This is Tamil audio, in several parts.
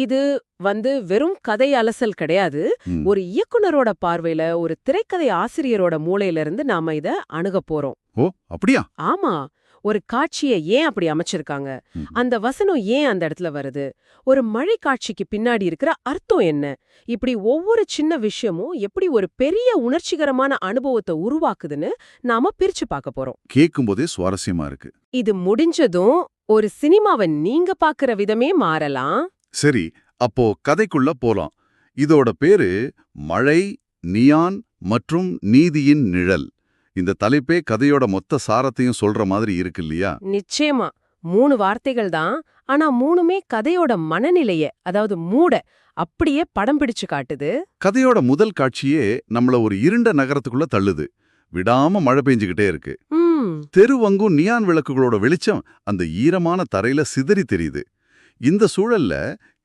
இது வெறும் கதை அலசல் கிடையாது. ம். ஒரு இயக்குனரோட பார்வையில, ஒரு திரைக்கதை ஆசிரியரோட மூளையில இருந்து நாம இத அணுகப் போறோம். ஓ அப்படியா? ஆமா. ஒரு காட்சிய ஏன் அப்படி அமைச்சிருக்காங்க? ம். அந்த வசனம் ஏன் அந்த இடத்துல வருது? ஒரு மழை காட்சிக்கு பின்னாடி இருக்கிற அர்த்தம் என்ன? இப்படி ஒவ்வொரு சின்ன விஷயமும் எப்படி ஒரு பெரிய உணர்ச்சிகரமான அனுபவத்தை உருவாக்குதுன்னு நாம பிரிச்சு பார்க்க போறோம். கேட்கும்போதே சுவாரஸ்யமா இருக்கு. இது முடிஞ்சதும் ஒரு சினிமாவை நீங்க பார்க்கிற விதமே மாறலாம். சரி, அப்போ கதைக்குள்ள போலாம். இதோட பேரு மழை, நியான் மற்றும் நீதியின் நிழல். இந்த தலைப்பே கதையோட மொத்த சாரத்தையும் சொல்ற மாதிரி இருக்கு இல்லையா? நிச்சயமா 3 வார்த்தைகள் தான். ஆனா 3மே கதையோட மனநிலைய, அதாவது மூட அப்படியே படம் பிடிச்சு காட்டுது. கதையோட முதல் காட்சியே நம்மள ஒரு இருண்ட நகரத்துக்குள்ள தள்ளுது. விடாம மழை பெஞ்சுக்கிட்டே இருக்கு. ம் தெருவங்கும் நியான் விளக்குகளோட வெளிச்சம் அந்த ஈரமான தரையில சிதறி தெரியுது. இந்த சூழல்ல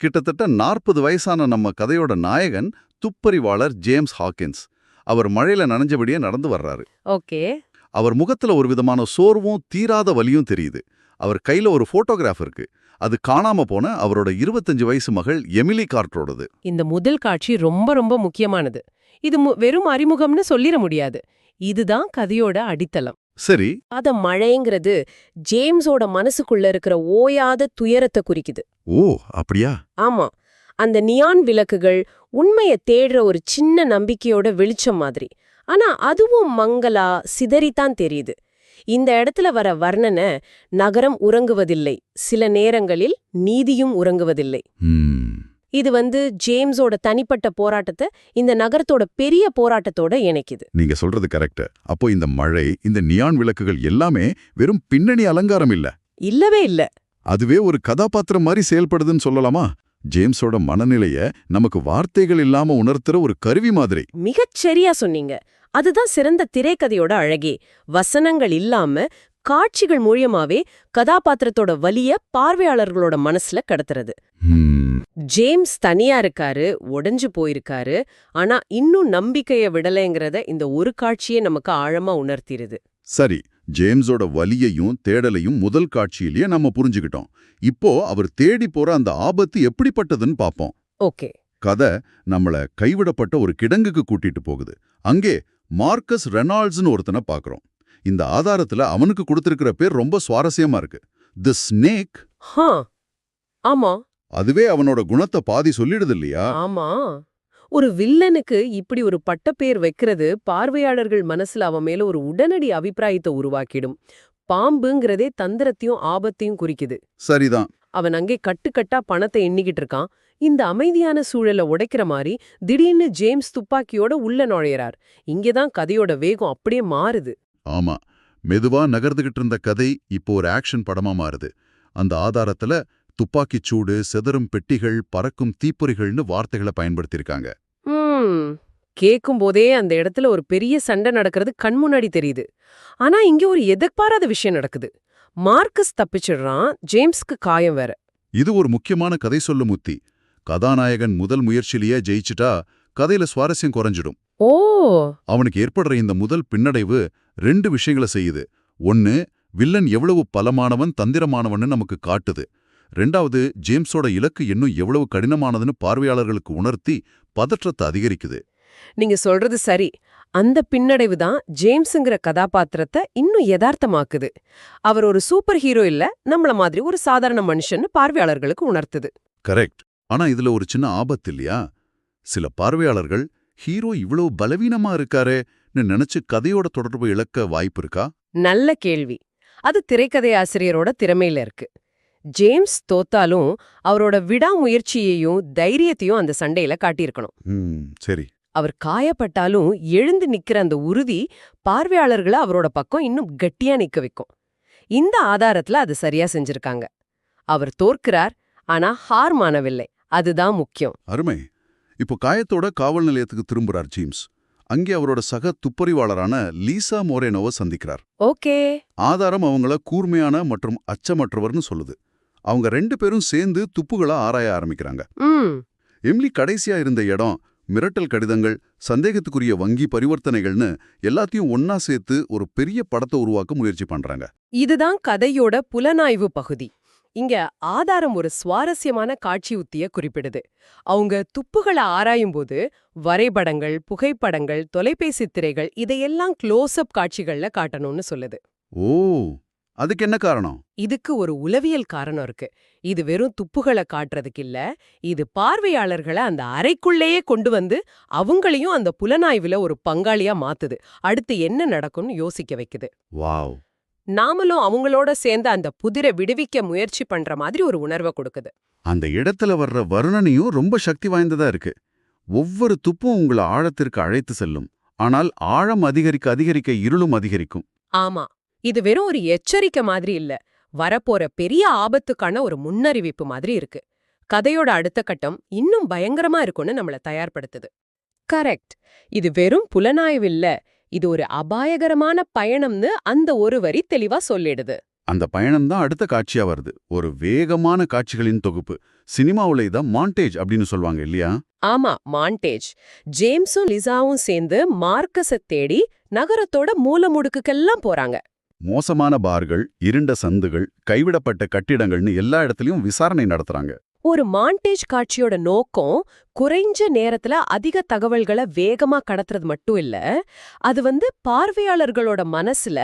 கிட்டத்தட்ட 40 வயசான நம்ம கதையோட நாயகன் துப்பறிவாளர் ஜேம்ஸ் ஹாக்கின்ஸ். அவர் மழையில நனைஞ்சபடியே நடந்து வர்றாரு. ஓகே. அவர் முகத்துல ஒரு விதமான சோர்வும் தீராத வலியும் தெரியுது. அவர் கையில ஒரு போட்டோகிராஃப் இருக்கு. அது காணாம போன அவரோட 25 வயசு மகள் எமிலி கார்ட்டரோடது. இந்த முதல் காட்சி ரொம்ப ரொம்ப முக்கியமானது. இது வெறும் அறிமுகம்னு சொல்லிட முடியாது. இதுதான் கதையோட அடித்தளம். சரி. அத மழைங்கிறது ஜேம்ஸோட மனசுக்குள்ள இருக்கிற ஓயாத துயரத்தை குறிக்குது. ஓ அப்படியா? ஆமா. அந்த நியான் விளக்குகள் உண்மைய தேடுற ஒரு சின்ன நம்பிக்கையோட வெளிச்சம் மாதிரி. ஆனா அதுவும் மங்களா சிதறித்தான் தெரியுது. இந்த இடத்துல வர வர்ணனை, நகரம் உறங்குவதில்லை, சில நேரங்களில் நீதியும் உறங்குவதில்லை. ம். இது ஜேம்ஸோட தனிப்பட்ட போராட்டத்தை இந்த நகரத்தோட பெரிய போராட்டத்தோட இணைக்குது. நீங்க சொல்றது கரெக்ட். அப்போ இந்த மழை, இந்த நியான் விளக்குகள் எல்லாமே வெறும் பின்னணி அலங்காரம் இல்ல. இல்லவே இல்ல. அதுவே ஒரு கதாபாத்திரம் மாதிரி செயல்படுதுன்னு சொல்லலாமா? ஜேம்ஸோட மனநிலைய நமக்கு வார்த்தைகள் இல்லாம உணர்த்துற ஒரு கருவி மாதிரி. மிகச் சரியா சொன்னீங்க. அதுதான் சிறந்த திரைக்கதையோட அழகே. வசனங்கள் இல்லாம காட்சிகள் மூலியமாவே கதாபாத்திரத்தோட வலிய பார்வையாளர்களோட மனசுல கடத்துறது. ம். ஜேம்ஸ் தனியா இருக்காரு, உடைஞ்சு போயிருக்காரு. ஆனா இன்னும் நம்பிக்கைய விடலைங்கிறத இந்த ஒரு காட்சியே நமக்கு ஆழமா உணர்த்திருது. சரி, ஜேம்ஸோட வலியையும் தேடலையும் முதல் காட்சியிலேயே நம்ம புரிஞ்சுக்கிட்டோம். இப்போ அவர் தேடி போற அந்த ஆபத்து எப்படிப்பட்டதுன்னு பாப்போம். ஓகே. கதை நம்மள கைவிடப்பட்ட ஒரு கிடங்குக்கு கூட்டிட்டு போகுது. அங்கே மார்க்கஸ் ரெனால்ட்ஸ்னு ஒருத்தனை பார்க்கறோம். இந்த ஆதாரத்துல அவனுக்கு கொடுத்திருக்கிற பேர் ரொம்ப சுவாரஸ்யமா இருக்கு. தி ஸ்னேக். ஆமா. அதுவே அவனோட குணத்தை பாதி சொல்லிடுது இல்லையா? ஆமா. ஒரு வில்லனுக்கு இப்படி ஒரு பட்டப்பேர் வைக்கிறது பார்வையாளர்கள் மனசுல அவன் மேல ஒரு உடனடி அபிப்பிராயத்தை உருவாக்கிடும். பாம்புங்கிறதே தந்திரத்தையும் ஆபத்தையும் குறிக்குது. சரிதான். அவன் அங்கே கட்டுக்கட்டா பணத்தை எண்ணிக்கிட்டு இருக்கான். இந்த அமைதியான சூழலை உடைக்கிற மாதிரி திடீர்னு ஜேம்ஸ் துப்பாக்கியோட உள்ள நுழையறார். இங்கேதான் கதையோட வேகம் அப்படியே மாறுது. ஆமா, மெதுவா நகர்ந்துகிட்டு இருந்த கதை இப்போ ஒரு ஆக்ஷன் படமா மாறுது. அந்த ஆதாரத்துல துப்பாக்கிச் சூடு, செதறும் பெட்டிகள், பறக்கும் தீப்பொறிகள்னு வார்த்தைகளை பயன்படுத்தியிருக்காங்க. கேக்கும் போதே அந்த இடத்துல ஒரு பெரிய சண்டை நடக்கிறது கண் முன்னாடி தெரியுது. ஆனா இங்க ஒரு எதிர்பாராத விஷயம் நடக்குது. மார்க்கஸ் தப்பிச்சிடுறான், ஜேம்ஸ்க்கு காயம் வேற. இது ஒரு முக்கியமான கதை சொல்லும் உத்தி. கதாநாயகன் முதல் முயற்சியிலேயே ஜெயிச்சுட்டா கதையில சுவாரஸ்யம் குறைஞ்சிடும். ஓ. அவனுக்கு ஏற்படுற இந்த முதல் பின்னடைவு 2 விஷயங்களை செய்யுது. ஒன்னு, வில்லன் எவ்வளவு பலமானவன், தந்திரமானவன்னு நமக்கு காட்டுது. 2வது, ஜேம்ஸோட இலக்கு இன்னும் எவ்வளவு கடினமானதுன்னு பார்வையாளர்களுக்கு உணர்த்தி பதற்றத்தை அதிகரிக்குது. நீங்க சொல்றது சரி. அந்த பின்னடைவு தான் ஜேம்ஸ்ங்கிற கதாபாத்திரத்தை இன்னும் யதார்த்தமாக்குது. அவர் ஒரு சூப்பர் ஹீரோ இல்ல, நம்மள மாதிரி ஒரு சாதாரண மனுஷன்னு பார்வையாளர்களுக்கு உணர்த்துது. கரெக்ட். ஆனா இதுல ஒரு சின்ன ஆபத்து இல்லையா? சில பார்வையாளர்கள் ஹீரோ இவ்வளவு பலவீனமா இருக்காரேன்னு நினைச்சு கதையோட தொடர்பு இழக்க வாய்ப்பு இருக்கா? நல்ல கேள்வி. அது திரைக்கதை ஆசிரியரோட திறமையில இருக்கு. ஜேம்ஸ் தோத்தாலும் அவரோட விடாமுயற்சியையும் தைரியத்தையும் அந்த சண்டையில காட்டியிருக்கணும். சரி. அவர் காயப்பட்டாலும் எழுந்து நிக்கிற அந்த உறுதி பார்வையாளர்களை அவரோட பக்கம் இன்னும் கட்டியா நிக்க வைக்கும். இந்த ஆதாரத்துல அது சரியா செஞ்சிருக்காங்க. அவர் தோற்கிறார், ஆனா ஹார் மானவில்லை. அதுதான் முக்கியம். அருமை. இப்போ காயத்தோட காவல் நிலையத்துக்கு திரும்புறார் ஜேம்ஸ். அங்கே அவரோட சக துப்பறிவாளரான லீசா மோரேனோவை சந்திக்கிறார். ஓகே. ஆதாரம் அவங்கள கூர்மையான மற்றும் அச்சமற்றவர்னு சொல்லுது. அவங்க 2 பேரும் சேர்ந்து துப்புகளை ஆராய ஆரம்பிக்கிறாங்க. எம்லி கடைசியா இருந்த இடம், மிரட்டல் கடிதங்கள், சந்தேகத்துக்குரிய வங்கி பரிவர்த்தனைகள்னு எல்லாத்தையும் ஒன்னா சேர்த்து ஒரு பெரிய படத்தை உருவாக்க முயற்சி பண்றாங்க. இதுதான் கதையோட புலனாய்வு பகுதி. இங்க ஆதாரம் ஒரு சுவாரஸ்யமான காட்சி உத்திய குறிப்பிடுது. அவங்க துப்புகளை ஆராயும்போது வரைபடங்கள், புகைப்படங்கள், தொலைபேசி திரைகள் இதையெல்லாம் க்ளோஸ்-அப் காட்சிகள்ல காட்டணும்னு சொல்லுது. ஓ, அதுக்கு என்ன காரணம்? இதுக்கு ஒரு உளவியல் காரணம் இருக்கு. இது வெறும் துப்புகளை காட்டுறதுக்கு இல்ல, இது பார்வையாளர்களை அந்த அறைக்குள்ளேயே கொண்டு வந்து அவங்களையும் அந்த புலனாய்வுல ஒரு பங்காளியா மாத்துது. அடுத்து என்ன நடக்கும்னு யோசிக்க வைக்குது. வாவ். நாமளும் அவங்களோட சேர்ந்து அந்த புதிரை விடுவிக்க முயற்சி பண்ற மாதிரி ஒரு உணர்வை கொடுக்குது. அந்த இடத்துல வர்ற வர்ணனையும் ரொம்ப சக்தி வாய்ந்ததா இருக்கு. ஒவ்வொரு துப்பும் உங்களை ஆழத்திற்கு அழைத்து செல்லும். ஆனால் ஆழம் அதிகரிக்க அதிகரிக்க இருளும் அதிகரிக்கும். ஆமா, இது வெறும் ஒரு எச்சரிக்கை மாதிரி இல்ல, வரப்போற பெரிய ஆபத்துக்கான ஒரு முன்னறிவிப்பு மாதிரி இருக்கு. கதையோட அடுத்த கட்டம் இன்னும் பயங்கரமா இருக்கும்னு நம்மள தயார்படுத்துது. கரெக்ட். இது வெறும் புலனாய்வு இல்ல, இது ஒரு அபாயகரமான பயணம்னு அந்த ஒரு வரி தெளிவா சொல்லிடுது. அந்த பயணம்தான் அடுத்த காட்சியா வருது. ஒரு வேகமான காட்சிகளின் தொகுப்பு. சினிமாவுல இத மாண்டேஜ் அப்படின்னு சொல்வாங்க இல்லையா? ஆமா, மாண்டேஜ். ஜேம்ஸும் லிசாவும் சேர்ந்து மார்க்கஸ தேடி நகரத்தோட மூலமுடுக்குக்கெல்லாம் போறாங்க. மோசமான பார்கள், இருண்ட சந்துகள், கைவிடப்பட்ட கட்டிடங்கள்னு எல்லா இடத்துலயும் விசாரணை நடத்துறாங்க. ஒரு மாண்டேஜ் காட்சியோட நோக்கம் குறைஞ்ச நேரத்துல அதிக தகவல்களை வேகமா கடத்துறது மட்டும் இல்ல, அது பார்வையாளர்களோட மனசுல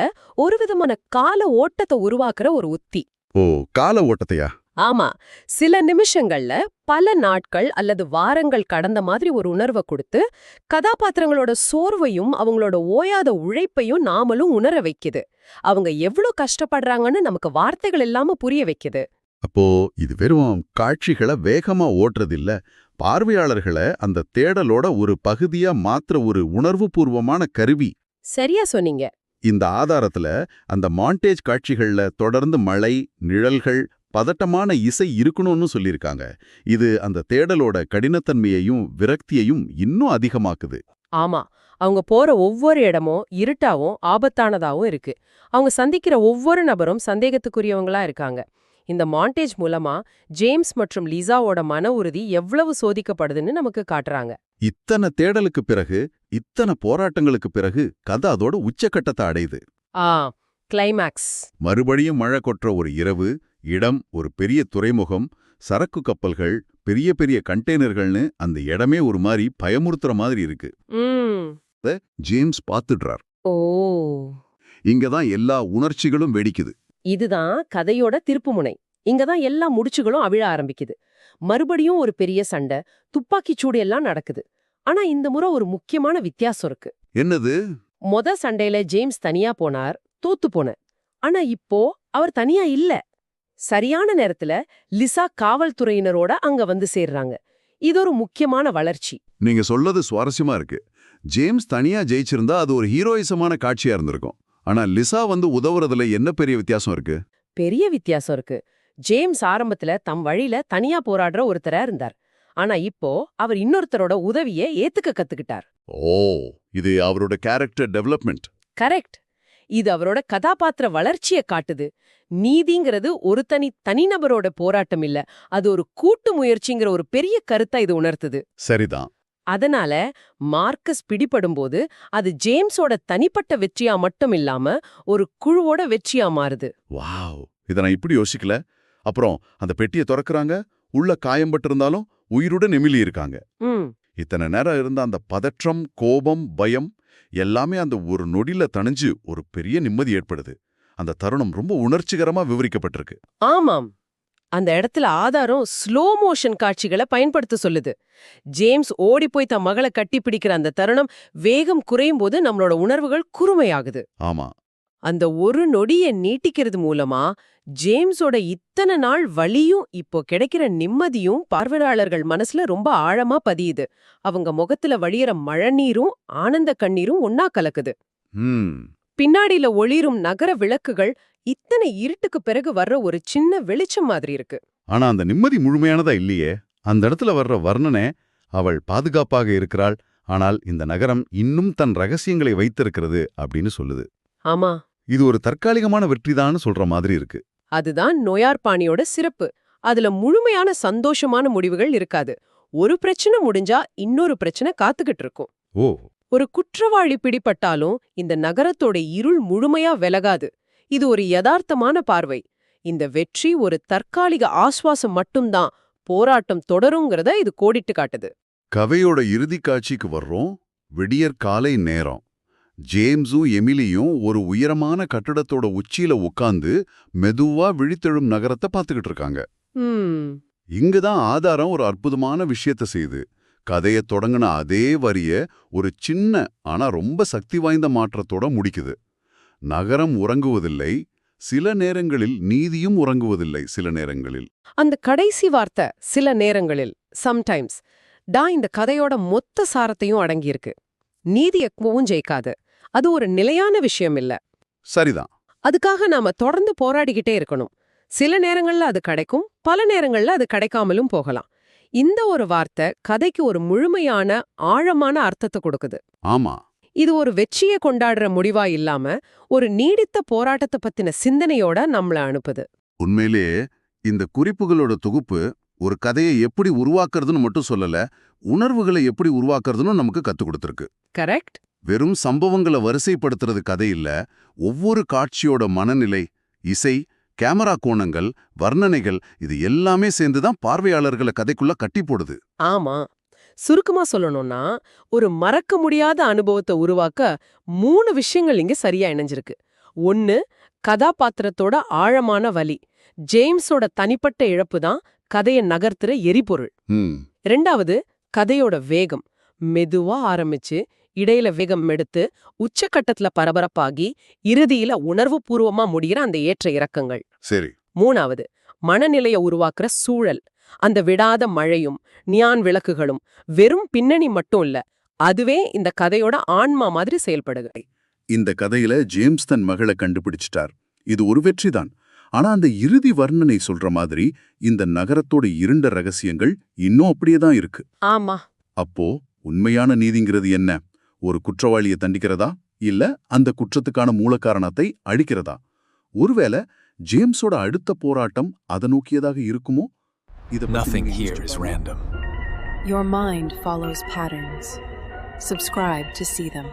ஒரு விதமான கால ஓட்டத்தை உருவாக்குற ஒரு உத்தி. ஓ, கால ஓட்டத்தையா? ஆமா, சில நிமிஷங்கள்ல பல நாட்கள் அல்லது வாரங்கள் கடந்த மாதிரி ஒரு உணர்வை கொடுத்து கதாபாத்திரங்களோட சோர்வையும் அவங்களோட ஓயாத உழைப்பையும் நாமளும் உணர வைக்குது. அவங்க எவ்வளவு கஷ்டப்படுறாங்கன்னு நமக்கு வார்த்தைகள் இல்லாம புரிய வைக்குது. அப்போ இது வெறும் காட்சிகளை வேகமா ஓட்டுறதில்ல, பார்வையாளர்களை அந்த தேடலோட ஒரு பகுதியா மாத்திர ஒரு உணர்வுபூர்வமான கருவி. சரியா சொன்னீங்க. இந்த ஆதாரத்துல அந்த மாண்டேஜ் காட்சிகள்ல தொடர்ந்து மழை, நிழல்கள், பதட்டமான இசை இருக்கணும்னு சொல்லியிருக்காங்க. இது அந்த தேடலோட கடினத்தன்மையையும் விரக்தியையும் இன்னும் அதிகமாக்குது. ஆமா, அவங்க போற ஒவ்வொரு இடமும் இருட்டாவும் ஆபத்தானதாவும் இருக்கு. அவங்க சந்திக்கிற ஒவ்வொரு நபரும் சந்தேகத்துக்குரியவங்களா இருக்காங்க. இந்த மாண்டேஜ் மூலமா ஜேம்ஸ் மற்றும் லிசாவோட மன உறுதி எவ்வளவு சோதிக்கப்படுதுன்னு நமக்கு காட்டுறாங்க. இத்தனை தேடலுக்கு பிறகு, இத்தனை போராட்டங்களுக்கு பிறகு கதை அதோட உச்சக்கட்டத்தை அடையுது. கிளைமேக்ஸ். மறுபடியும் மழை கொட்டுற ஒரு இரவு, இடம் ஒரு பெரிய துறைமுகம், சரக்கு கப்பல்கள், பெரிய பெரிய கண்டெய்னர்கள்னு அந்த இடமே ஒரு மாதிரி பயமுறுத்துற மாதிரி இருக்கு. ஜேம்ஸ் பாத்துடுறார். ஓ, இங்கதான் எல்லா உணர்ச்சிகளும் வெடிக்குது. இதுதான் கதையோட திருப்புமுனை. இங்கதான் எல்லா முடிச்சுகளும் அவிழ ஆரம்பிக்குது. மறுபடியும் ஒரு பெரிய சண்டை, துப்பாக்கிச் சூடு எல்லாம் நடக்குது. ஆனா இந்த முறை ஒரு முக்கியமான வித்தியாசம் இருக்கு. என்னது? சண்டையில ஜேம்ஸ் தனியா போனார், தோத்து போன. ஆனா இப்போ அவர் தனியா இல்ல. சரியான நேரத்துல லிசா காவல்துறையினரோட அங்க வந்து சேர்றாங்க. இது ஒரு முக்கியமான வளர்ச்சி. நீங்க சொல்றது சுவாரஸ்யமா இருக்கு. ஜேம்ஸ் தனியா ஜெயிச்சிருந்தா அது ஒரு ஹீரோயிசமான காட்சியா இருந்திருக்கும். ஆனா லிசா வந்து உதவுறதுல என்ன பெரிய வித்தியாசம் இருக்கு? பெரிய வித்தியாசம் இருக்கு. ஜேம்ஸ் ஆரம்பத்துல தம் வழியில தனியா போராடுற ஒருத்தரா இருந்தார். ஆனா இப்போ அவர் இன்னொருத்தரோட உதவியை ஏத்துக்க கத்துக்கிட்டார். ஓ, இது அவரோட கேரக்டர் டெவலப்மெண்ட். கரெக்ட். இது அவரோட கதாபாத்திர வளர்ச்சியை காட்டுது. நீதிங்கிறது ஒரு தனிநபரோட போராட்டம் இல்ல, அது ஒரு கூட்டு முயற்சிங்கிற ஒரு பெரிய கருத்தை இது உணர்த்துது. சரிதான். அதனால மார்க்கஸ் பிடிபடும்போது அது ஜேம்ஸோட தனிப்பட்ட வெற்றியா மட்டும் இல்லாம ஒரு குழுவோட வெற்றியா மாறுது. வாவ், இத நான் இப்படி யோசிக்கல. அப்புறம் அந்த பெட்டியை திறக்கறாங்க, உள்ள காயம்பட்டிருந்தாலும் உயிருடன் எமிலி இருக்காங்க. இத்தனை நேரம் இருந்த அந்த பதற்றம், கோபம், பயம் எல்லாமே அந்த ஒரு நொடியில தணிஞ்சு ஒரு பெரிய நிம்மதி ஏற்படுது. அந்த தருணம் ரொம்ப உணர்ச்சிகரமா விவரிக்கப்பட்டிருக்கு. ஆமாம், அந்த இடத்துல ஆதாரம் ஸ்லோ மோஷன் காட்சிகளை பயன்படுத்த சொல்லுது. ஜேம்ஸ் ஓடி போய் தன் மகளை கட்டி பிடிக்கிற அந்த தருணம் வேகம் குறையும் போது நம்மளோட உணர்வுகள் குறுமையாகுது. ஆமா, அந்த ஒரு நொடியை நீட்டிக்கிறது மூலமா ஜேம்ஸோட இத்தனை நாள் வலியும் இப்போ கிடைக்கிற நிம்மதியும் பார்வையாளர்கள் மனசுல ரொம்ப ஆழமா பதியுது. அவங்க முகத்துல வழியற மழைநீரும் ஆனந்த கண்ணீரும் ஒன்னா கலக்குது. பின்னாடியில ஒளிரும் நகர விளக்குகள் இத்தனை இருட்டுக்கு பிறகு வர்ற ஒரு சின்ன வெளிச்சம் மாதிரி இருக்கு. ஆனா அந்த நிம்மதி முழுமையானதா இல்லையே. அந்த இடத்துல வர்ற வர்ணனை, அவள் பாதுகாப்பாக இருக்கிறாள், ஆனால் இந்த நகரம் இன்னும் தன் ரகசியங்களை வைத்திருக்கிறது அப்படின்னு சொல்லுது. ஆமா, இது ஒரு தற்காலிகமான வெற்றிதான்னு சொல்ற மாதிரி இருக்கு. அதுதான் நோயார்பாணியோட சிறப்பு. அதுல முழுமையான சந்தோஷமான முடிவுகள் இருக்காது. ஒரு பிரச்சனை முடிஞ்சா இன்னொரு பிரச்சனை காத்துக்கிட்டு இருக்கும். ஓ, ஒரு குற்றவாளி பிடிபட்டாலும் இந்த நகரத்தோட இருள் முழுமையா விலகாது. இது ஒரு யதார்த்தமான பார்வை. இந்த வெற்றி ஒரு தற்காலிக ஆஸ்வாசம் மட்டும்தான், போராட்டம் தொடருங்கிறத இது கோடிட்டு காட்டுது. கதையோட இறுதி காட்சிக்கு வர்றோம். விடியற் காலை நேரம். ஜேம்ஸும் எமிலியும் ஒரு உயரமான கட்டடத்தோட உச்சியில உட்கார்ந்து மெதுவா விழித்தெழும் நகரத்தை பார்த்துக்கிட்டு இருக்காங்க. இங்குதான் ஆதாரம் ஒரு அற்புதமான விஷயத்த செய்யுது. கதைய தொடங்கின அதே வரிய ஒரு சின்ன ஆனா ரொம்ப சக்தி வாய்ந்த மாற்றத்தோட முடிக்குது. நகரம் உறங்குவதில்லை, சில நேரங்களில் நீதியும் உறங்குவதில்லை. சில நேரங்களில் அந்த கடைசி வார்த்தை சில நேரங்களில், சம்டைம்ஸ் தான் இந்த கதையோட மொத்த சாரத்தையும் அடங்கியிருக்கு. நீதி எப்பவும் ஜெயிக்காது, அது ஒரு நிலையான விஷயம் இல்ல. சரிதான். அதுக்காக நாம தொடர்ந்து போராடிக்கிட்டே இருக்கணும். சில நேரங்கள்ல அது கிடைக்கும், பல நேரங்கள்ல அது கிடைக்காமலும் போகலாம். இந்த ஒரு வார்த்தை கதைக்கு ஒரு முழுமையான ஆழமான அர்த்தத்தை கொடுக்குது. ஆமா, இது ஒரு வெற்றியை கொண்டாடுற முடிவா இல்லாம ஒரு நீடித்த போராட்டத்தை பத்தின சிந்தனையோட நம்மள அனுப்புது. உண்மையிலேயே இந்த குறிப்புகளோட தொகுப்பு ஒரு கதையை எப்படி உருவாக்குறதுன்னு மட்டும் சொல்லல, உணர்வுகளை எப்படி உருவாக்குறதுன்னு நமக்கு கத்துக் கொடுத்திருக்கு. கரெக்ட். வெறும் சம்பவங்களை வரிசைப்படுத்துறது கதை இல்ல, ஒவ்வொரு காட்சியோட மனநிலை, இசை, கேமரா கோணங்கள், வர்ணனைகள் இது எல்லாமே சேர்ந்துதான் பார்வையாளர்களை கதைக்குள்ள கட்டி போடுது. ஆமா, சுருக்கமா சொல்லணும்னா ஒரு மறக்க முடியாத அனுபவத்தை உருவாக்க 3 விஷயங்கள் இங்க சரியா இணைஞ்சிருக்கு. 1, கதாபாத்திரத்தோட ஆழமான வலி. ஜேம்ஸோட தனிப்பட்ட இழப்பு தான் கதையை நகர்த்துற எரிபொருள். 2வது, கதையோட வேகம். மெதுவா ஆரம்பிச்சு இடையில வேகம் எடுத்து உச்சக்கட்டத்துல பரபரப்பாகி இறுதியில உணர்வு பூர்வமா முடிகிற அந்த ஏற்ற இறக்கங்கள். சரி. 3வது, மனநிலைய உருவாக்குற சூழல். அந்த விடாத மழையும் நியான் விளக்குகளும் வெறும் பின்னணி மட்டும் இல்ல, அதுவே இந்த கதையோட ஆன்மா மாதிரி செயல்படுகிறது. இந்த கதையில ஜேம்ஸ் தன் மகளை கண்டுபிடிச்சிட்டார். இது ஒரு வெற்றிதான். ஆனா அந்த இறுதி வர்ணனை சொல்ற மாதிரி இந்த நகரத்தோட இருண்ட ரகசியங்கள் இன்னும் அப்படியேதான் இருக்கு. ஆமா. அப்போ உண்மையான நீதிங்கிறது என்ன? ஒரு குற்றவாளியை தண்டிக்கிறதா, இல்ல அந்த குற்றத்துக்கான மூல காரணத்தை அழிக்கிறதா? ஒருவேளை ஜேம்ஸோட அடுத்த போராட்டம் அதை நோக்கியதாக இருக்குமோ? Nothing here is random. Your mind follows patterns. Subscribe to see them.